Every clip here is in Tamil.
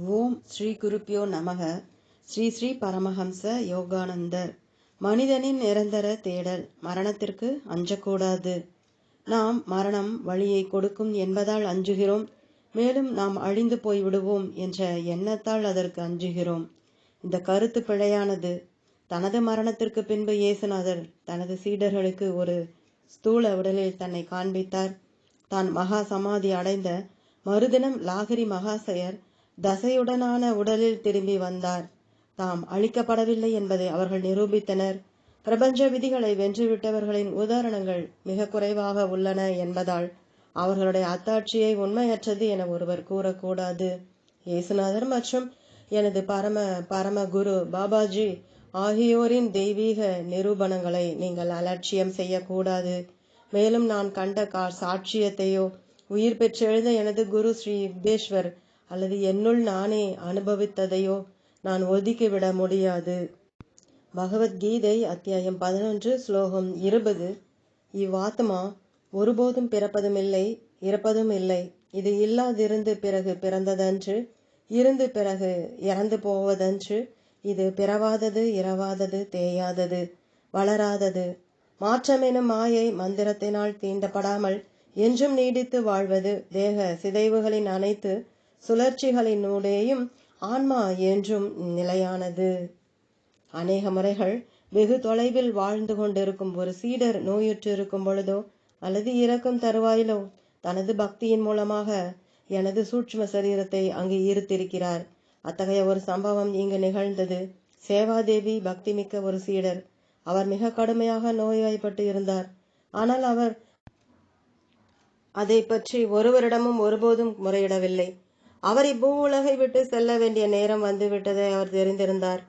ஓம் ஸ்ரீ குருப்பியோ நமக. ஸ்ரீ ஸ்ரீ பரமஹம்ச யோகானந்தர். மனிதனின் நிரந்தர தேடல். மரணத்திற்கு அஞ்சக்கூடாது. நாம் மரணம் வழியை கொடுக்கும் என்பதால் அஞ்சுகிறோம். மேலும் நாம் அழிந்து போய் விடுவோம் என்ற எண்ணத்தால் அதற்கு அஞ்சுகிறோம். இந்த கருத்து பிழையானது. தனது மரணத்திற்கு பின்பு இயேசுநாதர் தனது சீடர்களுக்கு ஒரு ஸ்தூல உடலில் தன்னை காண்பித்தார். தான் மகா சமாதி அடைந்த மறுதினம் லாகிரி மகாசயர் தசையுடனான உடலில் திரும்பி வந்தார். தாம் அழிக்கப்படவில்லை என்பதை அவர்கள் நிரூபித்தனர். பிரபஞ்ச விதிகளை வென்றுவிட்டவர்களின் உதாரணங்கள் மிக குறைவாக உள்ளன என்பதால் அவர்களுடைய அத்தாட்சியை உண்மையற்றது என ஒருவர் கூறக்கூடாது. இயேசுநாதர் மற்றும் எனது பரம குரு பாபாஜி ஆகியோரின் தெய்வீக நிரூபணங்களை நீங்கள் அலட்சியம் செய்யக்கூடாது. மேலும் நான் கண்ட சாட்சியத்தையோ உயிர் பெற்றெழுந்த எனது குரு ஸ்ரீ யுக்தேஸ்வர் அல்லது என்னுள் நானே அனுபவித்ததையோ நான் ஒதுக்கிவிட முடியாது. பகவத்கீதை அத்தியாயம் 11 ஸ்லோகம் 20. இவ்வாத்மா ஒருபோதும் பிறப்பதும் இல்லை, இறப்பதும் இல்லை. இது இல்லாதிருந்து பிறகு பிறந்ததன்று, இருந்து பிறகு இறந்து போவதன்று. இது பிறவாதது, இரவாதது, தேயாதது, வளராதது. மாற்றமெனும் மாயை மந்திரத்தினால் தீண்டப்படாமல் என்றும் நீடித்து வாழ்வது. தேக சிதைவுகளின் அனைத்து சுழற்சிகளினூடேயும் ஆன்மா என்றும் நிலையானது. அநேக முறைகள் வெகு தொலைவில் வாழ்ந்து கொண்டிருக்கும் ஒரு சீடர் நோயுற்று இருக்கும் பொழுதோ அல்லது இறக்கும் தருவாயிலோ தனது பக்தியின் மூலமாக எனது சூட்சும சரீரத்தை அங்கு ஈர்த்திருக்கிறார். அத்தகைய ஒரு சம்பவம் இங்கு நிகழ்ந்தது. சேவாதேவி பக்தி மிக்க ஒரு சீடர். அவர் மிக கடுமையாக நோய்வாய்ப்பட்டு இருந்தார். ஆனால் அவர் அதை பற்றி ஒருவரிடமும் ஒருபோதும் முறையிடவில்லை. அவர் இப்பூ உலகை விட்டு செல்ல வேண்டிய நேரம் வந்துவிட்டதை அவர் தெரிந்திருந்தார்.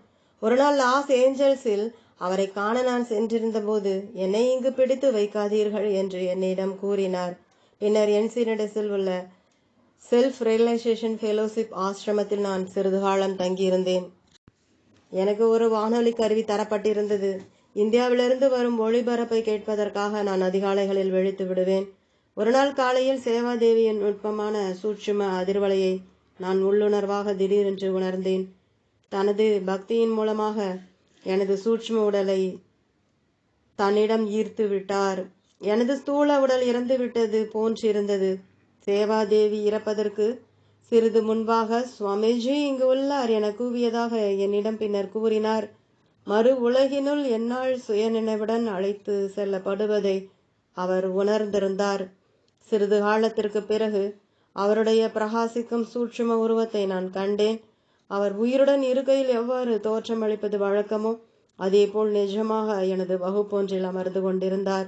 ஒரு நாள் லாஸ் ஏஞ்சல்ஸில் அவரை காண நான் சென்றிருந்த போது என்னை இங்கு பிடித்து வைக்காதீர்கள் என்று என்னிடம் கூறினார். பின்னர் என்சினடஸில் உள்ள செல்ஃப் ரியலைசேஷன் ஃபெலோஷிப் ஆசிரமத்தில் நான் சிறிது காலம் தங்கியிருந்தேன். எனக்கு ஒரு வானொலி கருவி தரப்பட்டிருந்தது. இந்தியாவிலிருந்து வரும் ஒளிபரப்பை கேட்பதற்காக நான் அதிகாலைகளில் விழித்து விடுவேன். ஒரு நாள் காலையில் சேவாதேவியின் நுட்பமான சூட்சும அதிர்வலையை நான் உள்ளுணர்வாக திடீரென்று உணர்ந்தேன். தனது பக்தியின் மூலமாக எனது சூட்சும உடலை தன்னிடம் ஈர்த்து விட்டார். எனது ஸ்தூல உடல் இறந்து விட்டது போன்றிருந்தது. சேவாதேவி இறப்பதற்கு சிறிது முன்பாக சுவாமிஜி இங்கு உள்ளார் என கூவியதாக என்னிடம் பின்னர் கூறினார். மறு உலகினுள் என்னால் சுயநினைவுடன் அழைத்து செல்லப்படுவதை அவர் உணர்ந்திருந்தார். சிறிது காலத்திற்கு பிறகு அவருடைய பிரகாசிக்கும் சூட்சும உருவத்தை நான் கண்டேன். அவர் உயிருடன் இருக்கையில் எவ்வாறு தோற்றமளிப்பது வழக்கமோ அதேபோல் நிஜமாக எனது வகுப்பொன்றில் அமர்ந்து கொண்டிருந்தார்.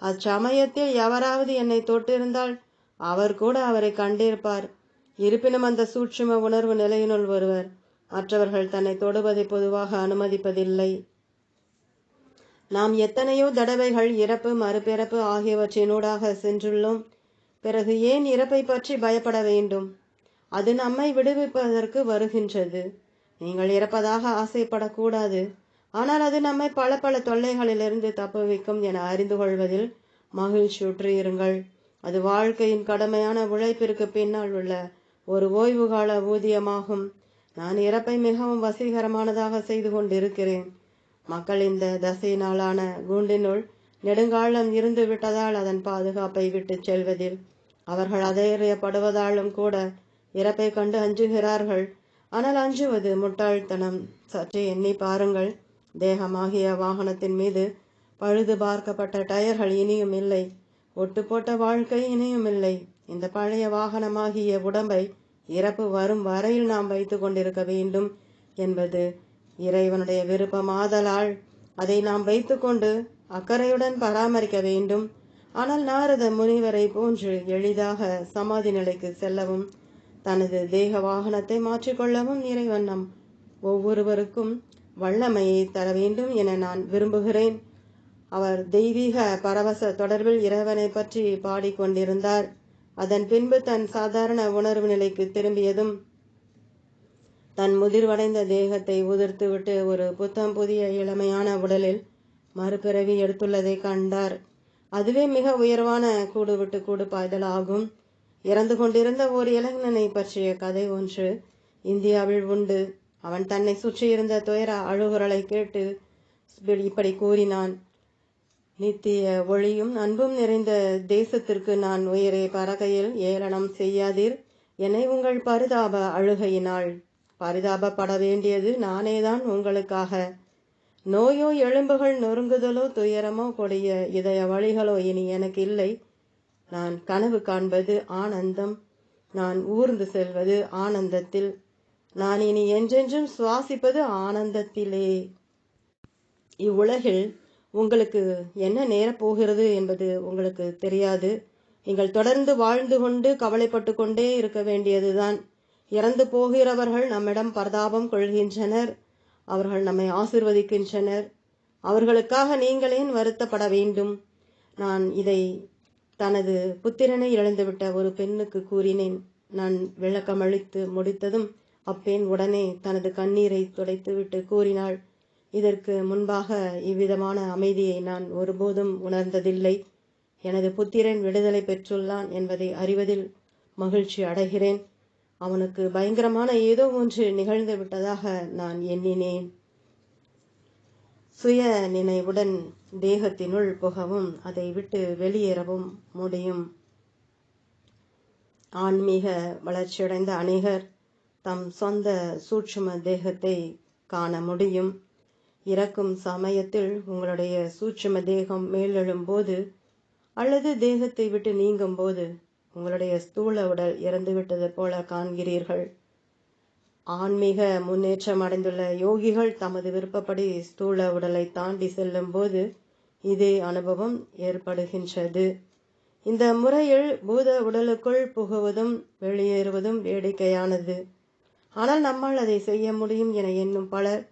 அச்சமயத்தில் எவராவது என்னை தொட்டிருந்தால் அவர் கூட அவரை கண்டிருப்பார். இருப்பினும் அந்த சூட்சும உணர்வு நிலையினுள் வருவர் மற்றவர்கள் தன்னை தொடுவதை பொதுவாக அனுமதிப்பதில்லை. நாம் எத்தனையோ தடவைகள் இறப்பு மறுபிறப்பு ஆகியவற்றினூடாக சென்றுள்ளோம். பிறகு ஏன் இறப்பை பற்றி பயப்பட வேண்டும்? அது நம்மை விடுவிப்பதற்கு வருகின்றது. நீங்கள் இறப்பதாக ஆசைப்படக்கூடாது. ஆனால் அது நம்மை பல பல தொல்லைகளிலிருந்து தப்புவிக்கும் என அறிந்து கொள்வதில் மகிழ்ச்சியுற்று இருங்கள். அது வாழ்க்கையின் கடுமையான உழைப்பிற்கு பின்னால் உள்ள ஒரு ஓய்வு கால ஊதியமாகும். நான் இறப்பை மிகவும் வசீகரமானதாக செய்து கொண்டிருக்கிறேன். மக்கள் இந்த தசையினாலான கூண்டினுள் நெடுங்காலம் இருந்து விட்டதால் அதன் பாதுகாப்பை விட்டு செல்வதில் அவர்கள் அதையப்படுவதாலும் கூட இறப்பை கண்டு அஞ்சுகிறார்கள். ஆனால் அஞ்சுவது முட்டாள்தனம். சற்றே எண்ணி பாருங்கள். தேகமாகிய வாகனத்தின் மீது பழுது பார்க்கப்பட்ட டயர்கள் இனியும் இல்லை. ஒட்டு போட்ட வாழ்க்கை இனியும் இல்லை. இந்த பழைய வாகனமாகிய உடம்பை இறப்பு வரும் வரையில் நாம் வைத்து கொண்டிருக்க வேண்டும் என்பது இறைவனுடைய விருப்பமாதலால் அதை நாம் வைத்துக்கொண்டு அக்கறையுடன் பராமரிக்க வேண்டும். ஆனால் நாரத முனிவரை போன்று எளிதாக சமாதி நிலைக்கு செல்லவும் தனது தேக வாகனத்தை மாற்றிக்கொள்ளவும் இறைவன் நம் ஒவ்வொருவருக்கும் வல்லமையை தர வேண்டும் என நான் விரும்புகிறேன். அவர் தெய்வீக பரவச தொடர்பில் இறைவனை பற்றி பாடிக்கொண்டிருந்தார். அதன் பின்பு தன் சாதாரண உணர்வு நிலைக்கு திரும்பியதும் தன் முதிர்வடைந்த தேகத்தை உதிர்த்துவிட்டு ஒரு புத்தம் புதிய இளமையான உடலில் மறுபிறவி எடுத்துள்ளதை கண்டார். அதுவே மிக உயர்வான கூடு விட்டு கூடு பாய்தல் ஆகும். இறந்து கொண்டிருந்த ஓர் இளைஞனை பற்றிய கதை ஒன்று இந்தியாவில் உண்டு. அவன் தன்னை சுற்றியிருந்த துயர அழுகுரலை கேட்டு இப்படி கூறினான். நித்திய ஒளியும் அன்பும் நிறைந்த தேசத்திற்கு நான் உயரே பறகையில் ஏளனம் செய்யாதீர். என்னை உங்கள் பரிதாப அழுகையினால் பரிதாபப்பட வேண்டியது நானேதான் உங்களுக்காக. நோயோ எலும்புகள் நொறுங்குதலோ துயரமோ கொடிய இதய வழிகளோ இனி எனக்கு இல்லை. நான் கனவு காண்பது ஆனந்தம், நான் ஊர்ந்து செல்வது ஆனந்தத்தில், நான் இனி என்றென்றும் சுவாசிப்பது ஆனந்தத்திலே. இவ்வுலகில் உங்களுக்கு என்ன நேரப்போகிறது என்பது உங்களுக்கு தெரியாது. நீங்கள் தொடர்ந்து வாழ்ந்து கொண்டு கவலைப்பட்டு கொண்டே இருக்க வேண்டியதுதான். இறந்து போகிறவர்கள் நம்மிடம் பரிதாபம் கொள்கின்றனர், அவர்கள் நம்மை ஆசிர்வதிக்கின்றனர். அவர்களுக்காக நீங்கள் ஏன் வருத்தப்பட வேண்டும்? நான் இதை தனது புத்திரனை இழந்துவிட்ட ஒரு பெண்ணுக்கு கூறினேன். நான் விளக்கமளித்து முடித்ததும் அப்பெண் உடனே தனது கண்ணீரை துடைத்துவிட்டு கூறினாள், இதற்கு முன்பாக இவ்விதமான அமைதியை நான் ஒருபோதும் உணர்ந்ததில்லை. எனது புத்திரன் விடுதலை பெற்றுள்ளான் என்பதை அறிவதில் மகிழ்ச்சி அடைகிறேன். அவனுக்கு பயங்கரமான ஏதோ ஒன்று நிகழ்ந்து விட்டதாக நான் எண்ணினேன். சுய நினைவுடன் தேகத்தினுள் புகவும் அதை விட்டு வெளியேறவும் முடியும். ஆன்மீக வளர்ச்சியடைந்த அநேகர் தம் சொந்த சூட்சும தேகத்தை காண முடியும். இறக்கும் சமயத்தில் உங்களுடைய சூட்சும தேகம் மேலெழும் போது அல்லது தேகத்தை விட்டு நீங்கும் போது உங்களுடைய ஸ்தூல உடல் இறந்துவிட்டது போல காண்கிறீர்கள். ஆன்மீக முன்னேற்றம் அடைந்துள்ள யோகிகள் தமது விருப்பப்படி ஸ்தூல உடலை தாண்டி செல்லும் போது இதே அனுபவம் ஏற்படுகின்றது. இந்த முறையில் பூத உடலுக்குள் புகுவதும் வெளியேறுவதும் வேடிக்கையானது. ஆனால் நம்மால் அதை செய்ய முடியும் என எண்ணும் பலர்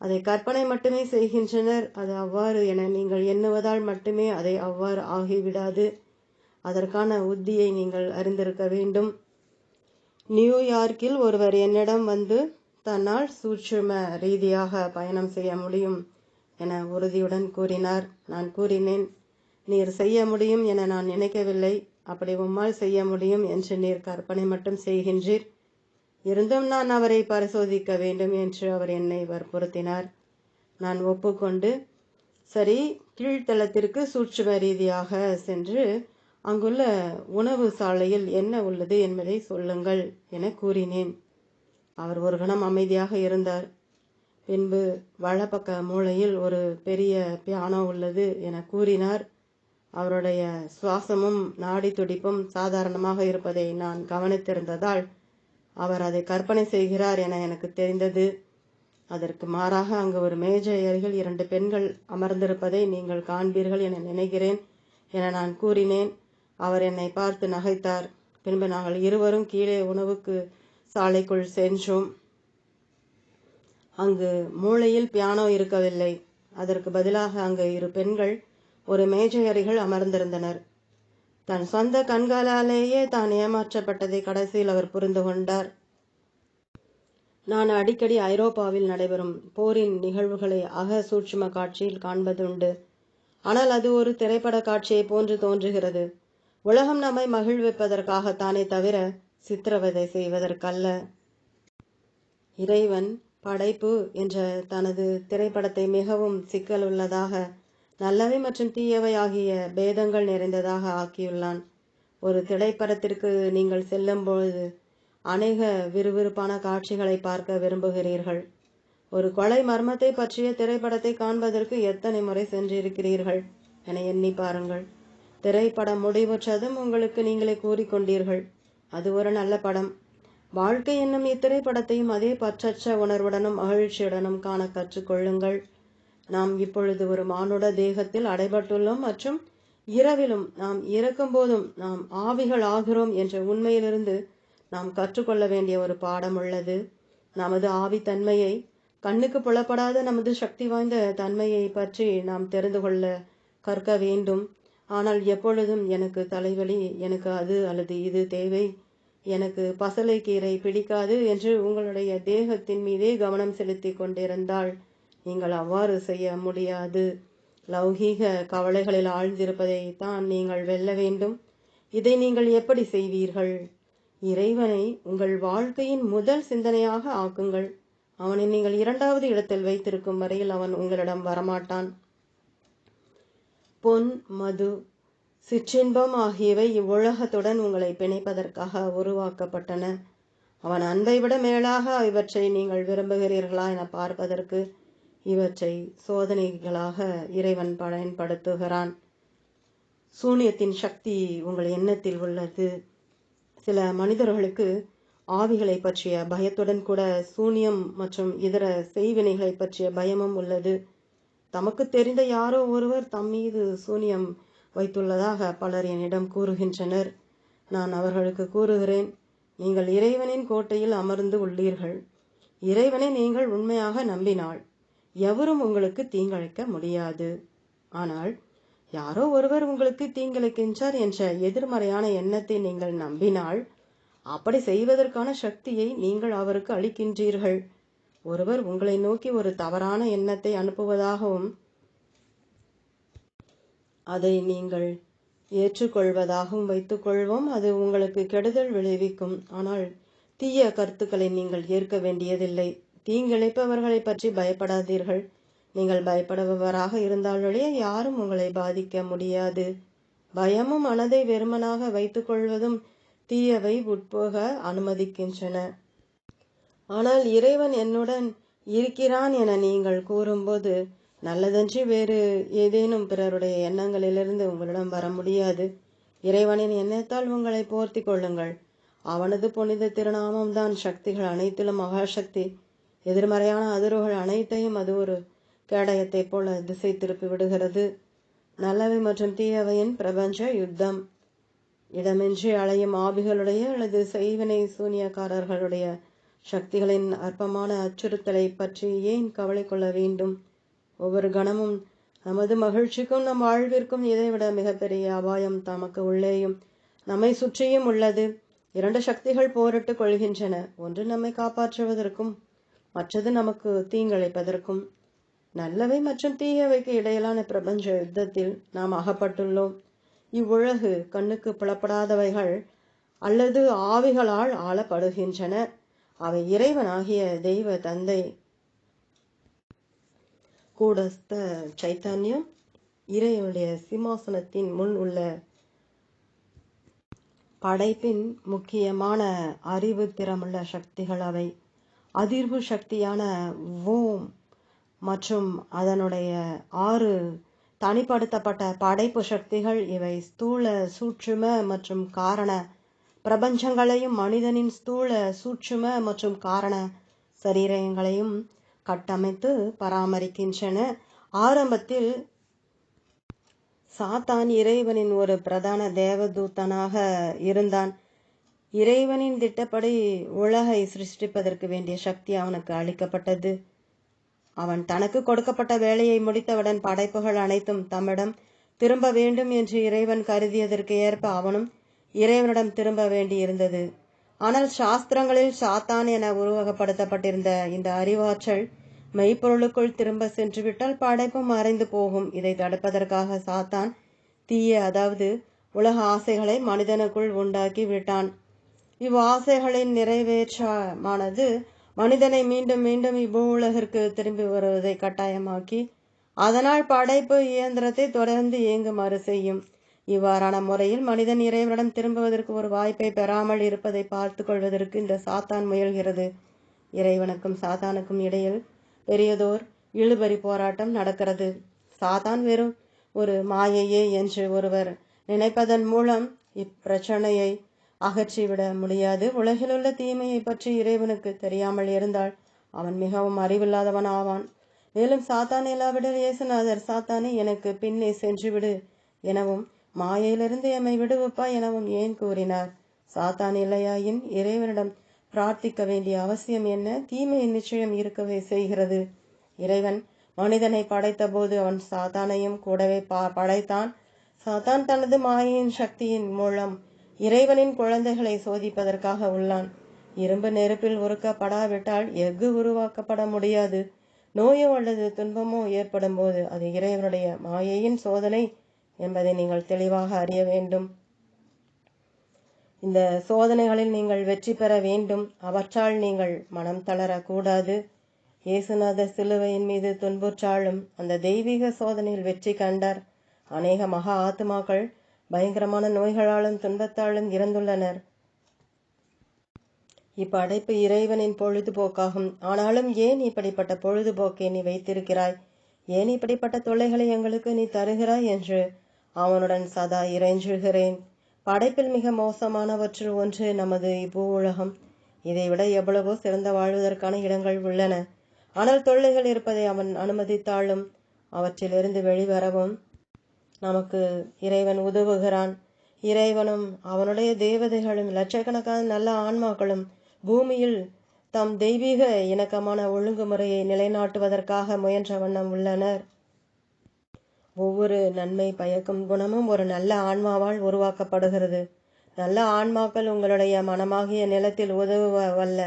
அதை கற்பனை மட்டுமே செய்கின்றனர். அது அவ்வாறு என நீங்கள் எண்ணுவதால் மட்டுமே அதை அவ்வாறு ஆகிவிடாது. அதற்கான உத்தியை நீங்கள் அறிந்திருக்க வேண்டும். நியூயார்க்கில் ஒருவர் என்னிடம் வந்து தன்னால் சூட்சும ரீதியாக பயணம் செய்ய முடியும் என உறுதியுடன் கூறினார். நான் கூறினேன், நீர் செய்ய முடியும் என நான் நினைக்கவில்லை. அப்படி உம்மால் செய்ய முடியும் என்று நீர் கற்பனை மட்டும் செய்கின்றீர். இருந்தும் நான் அவரை பரிசோதிக்க வேண்டும் என்று அவர் என்னை வற்புறுத்தினார். நான் ஒப்புக்கொண்டு, சரி, கீழ்த்தளத்திற்கு சூட்சும ரீதியாக சென்று அங்குள்ள உணவு சாலையில் என்ன உள்ளது என்பதை சொல்லுங்கள் என கூறினேன். அவர் ஒரு கணம் அமைதியாக இருந்தார். பின்பு வலப்பக்க மூலையில் ஒரு பெரிய பியானோ உள்ளது என கூறினார். அவருடைய சுவாசமும் நாடி துடிப்பும் சாதாரணமாக இருப்பதை நான் கவனித்திருந்ததால் அவர் அதை கற்பனை செய்கிறார் என எனக்கு தெரிந்தது. அதற்கு மாறாக அங்கு ஒரு மேஜை அருகில் 2 பெண்கள் அமர்ந்திருப்பதை நீங்கள் காண்பீர்கள் என நினைக்கிறேன் என நான் கூறினேன். அவர் என்னை பார்த்து நகைத்தார். பின்பு நாங்கள் இருவரும் கீழே உணவுக்கு சாலைக்குள் சென்றோம். அங்கு மூலையில் பியானோ இருக்கவில்லை. அதற்கு பதிலாக அங்கு 2 பெண்கள் ஒரு மேஜை அருகில் அமர்ந்திருந்தனர். தன் சொந்த கண்களாலேயே தான் ஏமாற்றப்பட்டதை கடைசியில் அவர் புரிந்து கொண்டார். நான் அடிக்கடி ஐரோப்பாவில் நடைபெறும் போரின் நிகழ்வுகளை அக சூட்சும காட்சியில் காண்பதுண்டு. ஆனால் அது ஒரு திரைப்பட காட்சியை போன்று தோன்றுகிறது. உலகம் நம்மை மகிழ்விப்பதற்காகத்தானே தவிர சித்திரவதை செய்வதற்கல்ல. இறைவன் படைப்பு என்ற தனது திரைப்படத்தை மிகவும் சிக்கலுள்ளதாக, நல்லவை மற்றும் தீயவை ஆகிய பேதங்கள் நிறைந்ததாக ஆக்கியுள்ளான். ஒரு திரைப்படத்திற்கு நீங்கள் செல்லும்போது அநேக விறுவிறுப்பான காட்சிகளை பார்க்க விரும்புகிறீர்கள். ஒரு கொலை மர்மத்தை பற்றிய திரைப்படத்தை காண்பதற்கு எத்தனை முறை சென்றிருக்கிறீர்கள் என எண்ணி பாருங்கள். திரைப்படம் முடிவுற்றதும் உங்களுக்கு நீங்களே கூறிக்கொண்டீர்கள், அது ஒரு நல்ல படம். வாழ்க்கை என்னும் இத்திரைப்படத்தையும் அதே பற்றற்ற உணர்வுடனும் மகிழ்ச்சியுடனும் காண கற்றுக்கொள்ளுங்கள். நாம் இப்பொழுது ஒரு மானுட தேகத்தில் அடைபட்டுள்ளோம் மற்றும் இரவிலும் நாம் இறக்கும் போதும் நாம் ஆவிகள் ஆகிறோம் என்ற உண்மையிலிருந்து நாம் கற்றுக்கொள்ள வேண்டிய ஒரு பாடம் உள்ளது. நமது ஆவித்தன்மையை, கண்ணுக்கு புலப்படாத நமது சக்தி வாய்ந்த தன்மையை பற்றி நாம் தெரிந்து கொள்ள கற்க வேண்டும். ஆனால் எப்பொழுதும் எனக்கு தலைவலி, எனக்கு அது அல்லது இது தேவை, எனக்கு பசலைக்கீரை பிடிக்காது என்று உங்களுடைய தேகத்தின் மீதே கவனம் செலுத்தி கொண்டிருந்தால் நீங்கள் அவ்வாறு செய்ய முடியாது. லௌகீக கவலைகளில் ஆழ்ந்திருப்பதை தான் நீங்கள் வெல்ல வேண்டும். இதை நீங்கள் எப்படி செய்வீர்கள்? இறைவனை உங்கள் வாழ்க்கையின் முதல் சிந்தனையாக ஆக்குங்கள். அவனை நீங்கள் 2வது இடத்தில் வைத்திருக்கும் வரையில் அவன் உங்களிடம் வரமாட்டான். பொன், மது, சிற்றின்பம் ஆகியவை இவ்வுலகத்துடன் உங்களை பிணைப்பதற்காக உருவாக்கப்பட்டன. அவன் அன்பை விட மேலாக இவற்றை நீங்கள் விரும்புகிறீர்களா என பார்ப்பதற்கு இவற்றை சோதனைகளாக இறைவன் பயன்படுத்துகிறான். சூனியத்தின் சக்தி உங்கள் எண்ணத்தில் உள்ளது. சில மனிதர்களுக்கு ஆவிகளை பற்றிய பயத்துடன் கூட சூனியம் மற்றும் இதர செய்வினைகளை பற்றிய பயமும் உள்ளது. தமக்கு தெரிந்த யாரோ ஒருவர் தம் மீது சூனியம் வைத்துள்ளதாக பலர் என்னிடம் கூறுகின்றனர். நான் அவர்களுக்கு கூறுகிறேன், நீங்கள் இறைவனின் கோட்டையில் அமர்ந்து உள்ளீர்கள். இறைவனை நீங்கள் உண்மையாக நம்பினால் எவரும் உங்களுக்கு தீங்கிழைக்க முடியாது. ஆனால் யாரோ ஒருவர் உங்களுக்கு தீங்கிழைக்கின்றார் என்ற எதிர்மறையான எண்ணத்தை நீங்கள் நம்பினால் அப்படி செய்வதற்கான சக்தியை நீங்கள் அவருக்கு அளிக்கின்றீர்கள். ஒருவர் உங்களை நோக்கி ஒரு தவறான எண்ணத்தை அனுப்புவதாகவும் அதை நீங்கள் ஏற்றுக்கொள்வதாகவும் வைத்துக்கொள்வோம். அது உங்களுக்கு கெடுதல் விளைவிக்கும். ஆனால் தீய கருத்துக்களை நீங்கள் ஏற்க வேண்டியதில்லை. தீங்கிழைப்பவர்களை பற்றி பயப்படாதீர்கள். நீங்கள் பயப்படுபவராக இருந்தாலே யாரும் உங்களை பாதிக்க முடியாது. பயமும் மனதை வெறுமனாக வைத்துக்கொள்வதும் தீயவை உட்போக அனுமதிக்கின்றன. ஆனால் இறைவன் என்னுடன் இருக்கிறான் என நீங்கள் கூறும்போது நல்லதன்றி வேறு ஏதேனும் பிறருடைய எண்ணங்களிலிருந்து உங்களிடம் வர முடியாது. இறைவனின் எண்ணத்தால் உங்களை போர்த்தி கொள்ளுங்கள். அவனது புனித திருநாமம்தான் சக்திகள் அனைத்திலும் மகாசக்தி. எதிர்மறையான அதிர்வுகள் அனைத்தையும் அது ஒரு கேடயத்தை போல திசை திருப்பி விடுகிறது. நல்லவை மற்றும் தீயவையின் பிரபஞ்ச யுத்தம். இடமின்றி அலையும் ஆவிகளுடைய அல்லது செய்வினை சூனியக்காரர்களுடைய சக்திகளின் அற்பமான அச்சுறுத்தலை பற்றி ஏன் கவலை கொள்ள வேண்டும்? ஒவ்வொரு கணமும் நமது மகிழ்ச்சிக்கும் நம் வாழ்விற்கும் இதைவிட மிகப்பெரிய அபாயம் தமக்கு உள்ளேயும் நம்மை சுற்றியும் உள்ளது. 2 சக்திகள் போரிட்டு கொள்கின்றன. ஒன்று நம்மை காப்பாற்றுவதற்கும் மற்றது நமக்கு தீங்கிழைப்பதற்கும். நல்லவை மற்றும் தீயவைக்கு இடையிலான பிரபஞ்ச யுத்தத்தில் நாம் அகப்பட்டுள்ளோம். இவ்வுலகு கண்ணுக்கு புலப்படாதவைகள் அல்லது ஆவிகளால் ஆளப்படுகின்றன. அவை இறைவனாகிய தெய்வ தந்தை கூடஸ்த சைத்தன்யம் இறைவனுடைய சிம்மாசனத்தின் முன் உள்ள படைப்பின் முக்கியமான அறிவு திறமுள்ள சக்திகள். அவை அதிர்வு சக்தியான ஓம் மற்றும் அதனுடைய 6 தனிப்படுத்தப்பட்ட படைப்பு சக்திகள். இவை ஸ்தூல, சூட்சும மற்றும் காரண பிரபஞ்சங்களையும் மனிதனின் ஸ்தூல, சூட்சும மற்றும் காரண சரீரங்களையும் கட்டமைத்து பராமரிக்கின்றன. ஆரம்பத்தில் சாத்தான் இறைவனின் ஒரு பிரதான தேவதூதனாக இருந்தான். இறைவனின் திட்டப்படி உலகை சிருஷ்டிப்பதற்கு வேண்டிய சக்தி அவனுக்கு அளிக்கப்பட்டது. அவன் தனக்கு கொடுக்கப்பட்ட வேலையை முடித்தவுடன் படைப்புகள் அனைத்தும் தம்மிடம் திரும்ப வேண்டும் என்று இறைவன் கருதியதற்கு ஏற்ப அவனும் இறைவனிடம் திரும்ப வேண்டியிருந்தது. ஆனால் சாஸ்திரங்களில் சாத்தான் என உருவகப்படுத்தப்பட்டிருந்த இந்த அறிவாற்றல் மெய்ப்பொருளுக்குள் திரும்ப சென்றுவிட்டால் படைப்பும் மறைந்து போகும். இதை தடுப்பதற்காக சாத்தான் தீய, அதாவது உலக ஆசைகளை மனிதனுக்குள் உண்டாக்கி விட்டான். இவ்வாசைகளின் நிறைவேற்றமானது மனிதனை மீண்டும் மீண்டும் இவ்வுலகிற்கு திரும்பி வருவதை கட்டாயமாக்கி அதனால் படைப்பு இயந்திரத்தை தொடர்ந்து இயங்குமாறு செய்யும். இவ்வாறான முறையில் மனிதன் இறைவனிடம் திரும்புவதற்கு ஒரு வாய்ப்பை பெறாமல் இருப்பதை பார்த்து கொள்வதற்கு இந்த சாத்தான் முயல்கிறது. இறைவனுக்கும் சாத்தானுக்கும் இடையில் பெரியதோர் இழுபறி போராட்டம் நடக்கிறது. சாத்தான் வெறும் ஒரு மாயையே என்று ஒருவர் நினைப்பதன் மூலம் இப்பிரச்சனையை அகற்றிவிட முடியாது. உலகிலுள்ள தீமையை பற்றி இறைவனுக்கு தெரியாமல் இருந்தால் அவன் மிகவும் அறிவில்லாதவன் ஆவான். மேலும் சாத்தான் எல்லாவிடல் இயேசுநாதர் சாத்தானே எனக்கு பின்னே சென்றுவிடு எனவும் மாயையிலிருந்து எம்மை விடுவிப்பா எனவும் ஏன் கூறினார்? சாத்தான் இல்லையாயின் இறைவனிடம் பிரார்த்திக்க வேண்டிய அவசியம் என்ன? தீமை நிச்சயம் இருக்கவே செய்கிறது. இறைவன் மனிதனை படைத்த போது அவன் சாத்தானையும் கூடவே படைத்தான். சாத்தான் தனது மாயையின் சக்தியின் மூலம் இறைவனின் குழந்தைகளை சோதிப்பதற்காக உள்ளான். இரும்பு நெருப்பில் உருக்கப்படாவிட்டால் எஃகு உருவாக்கப்பட முடியாது. நோயோ அல்லது துன்பமோ ஏற்படும் போது அது இறைவனுடைய மாயையின் சோதனை என்பதை நீங்கள் தெளிவாக அறிய வேண்டும். இந்த சோதனைகளில் நீங்கள் வெற்றி பெற வேண்டும். அவற்றால் நீங்கள் மனம் தளரக்கூடாது. இயேசுநாதர் சிலுவையின் மீது துன்புற்றாலும் அந்த தெய்வீக சோதனையில் வெற்றி கண்டார். அநேக மகா ஆத்துமாக்கள் பயங்கரமான நோய்களாலும் துன்பத்தாலும் இறந்துள்ளனர். இப்படைப்பு இறைவனின் பொழுதுபோக்காகும். ஆனாலும் ஏன் இப்படிப்பட்ட பொழுதுபோக்கை நீ வைத்திருக்கிறாய்? ஏன் இப்படிப்பட்ட தொல்லைகளை எங்களுக்கு நீ தருகிறாய் என்று அவனுடன் சதா இறைஞ்சுகிறேன். படைப்பில் மிக மோசமானவற்றில் ஒன்று நமது இப்பூ உலகம். இதைவிட எவ்வளவோ சிறந்த வாழ்வதற்கான இடங்கள் உள்ளன. ஆனால் தொல்லைகள் இருப்பதை அவன் அனுமதித்தாலும் அவற்றிலிருந்து வெளிவரவும் நமக்கு இறைவன் உதவுகிறான். இறைவனும் அவனுடைய தேவதைகளும் லட்சக்கணக்கான நல்ல ஆன்மாக்களும் பூமியில் தம் தெய்வீக இணக்கமான ஒழுங்குமுறையை நிலைநாட்டுவதற்காக முயன்ற வண்ணம் உள்ளனர். ஒவ்வொரு நன்மை பயக்கும் குணமும் ஒரு நல்ல ஆன்மாவால் உருவாக்கப்படுகிறது. நல்ல ஆன்மாக்கள் உங்களுடைய மனமாகிய நிலத்தில் உதவ வல்ல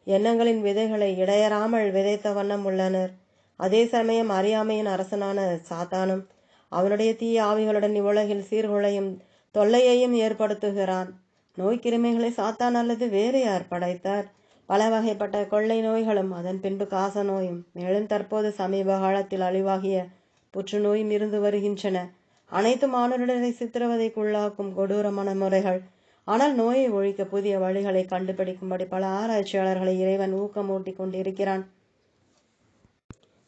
எண்ணங்களின் விதைகளை இடையறாமல் விதைத்த வண்ணம் உள்ளனர். அதே சமயம் அறியாமையின் அரசனான சாத்தானும் அவனுடைய தீய ஆவிகளுடன் இவ்வுலகில் சீர்குலையும் தொல்லையையும் ஏற்படுத்துகிறான். நோய்க்கிருமைகளை சாத்தான் அல்லது வேறு யார் படைத்தார்? பல வகைப்பட்ட கொள்ளை நோய்களும் அதன் பின்பு காச நோயும் மேலும் தற்போது சமீப காலத்தில் அழிவாகிய புற்றுநோயும் இருந்து வருகின்றன. அனைத்து மானுடரை சித்திரவதைக்குள்ளாக்கும் கொடூரமான முறைகள். ஆனால் நோயை ஒழிக்க புதிய வழிகளை கண்டுபிடிக்கும்படி பல ஆராய்ச்சியாளர்களை இறைவன் ஊக்கமூட்டி கொண்டிருக்கிறான்.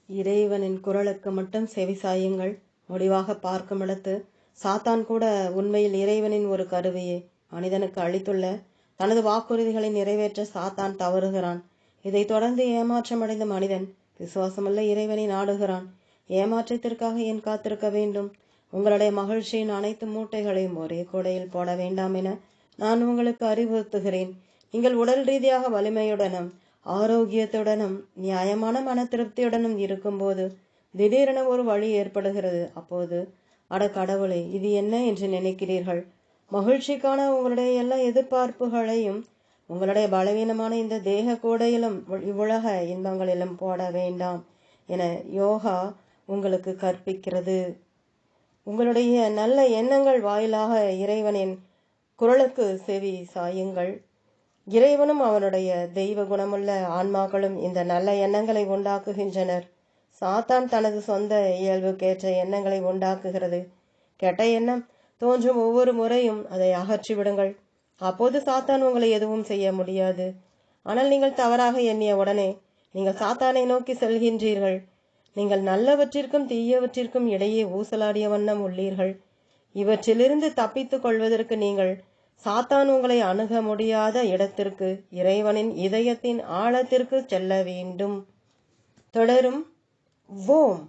இறைவனின் குரலுக்கு மட்டும் செவிசாயுங்கள். முடிவாக பார்க்கும் இடத்து சாத்தான் கூட உண்மையில் இறைவனின் ஒரு கருவியே. மனிதனுக்கு அளித்துள்ள தனது வாக்குறுதிகளை நிறைவேற்ற சாத்தான் தவறுகிறான். இதை தொடர்ந்து ஏமாற்றமடைந்த மனிதன் விசுவாசமுள்ள இறைவனை நாடுகிறான். ஏமாற்றத்திற்காக ஏன் காத்திருக்க வேண்டும்? உங்களுடைய மகிழ்ச்சியின் அனைத்து மூட்டைகளையும் ஒரே கூடையில் போட வேண்டாம் என நான் உங்களுக்கு அறிவுறுத்துகிறேன். நீங்கள் உடல் ரீதியாக வலிமையுடனும் ஆரோக்கியத்துடனும் நியாயமான மன திருப்தியுடனும் இருக்கும்போது திடீரென ஒரு வழி ஏற்படுகிறது. அப்போது அட கடவுளே, இது என்ன என்று நினைக்கிறீர்கள். மகிழ்ச்சிக்கான உங்களுடைய எல்லா எதிர்பார்ப்புகளையும் உங்களுடைய பலவீனமான இந்த தேக கூடையிலும் இவ்வுலக இன்பங்களிலும் போட வேண்டாம் என யோகா உங்களுக்கு கற்பிக்கிறது. உங்களுடைய நல்ல எண்ணங்கள் வாயிலாக இறைவனின் குரலுக்கு செவி சாயுங்கள். இறைவனும் அவனுடைய தெய்வ குணமுள்ள ஆன்மாக்களும் இந்த நல்ல எண்ணங்களை உண்டாக்குகின்றனர். சாத்தான் தனது சொந்த இயல்புக்கேற்ற எண்ணங்களை உண்டாக்குகிறது. கெட்ட எண்ணம் தோன்றும் ஒவ்வொரு முறையும் அதை அகற்றிவிடுங்கள். அப்போது சாத்தான் உங்களை எதுவும் செய்ய முடியாது. ஆனால் நீங்கள் தவறாக எண்ணிய உடனே நீங்கள் சாத்தானை நோக்கி செல்கின்றீர்கள். நீங்கள் நல்லவற்றிற்கும் தீயவற்றிற்கும் இடையே ஊசலாடிய வண்ணம் உள்ளீர்கள். இவற்றிலிருந்து தப்பித்துக் கொள்வதற்கு நீங்கள் சாத்தான் உங்களை அணுக முடியாத இடத்திற்கு, இறைவனின் இதயத்தின் ஆழத்திற்கு செல்ல வேண்டும். தொடரும். ஓம்.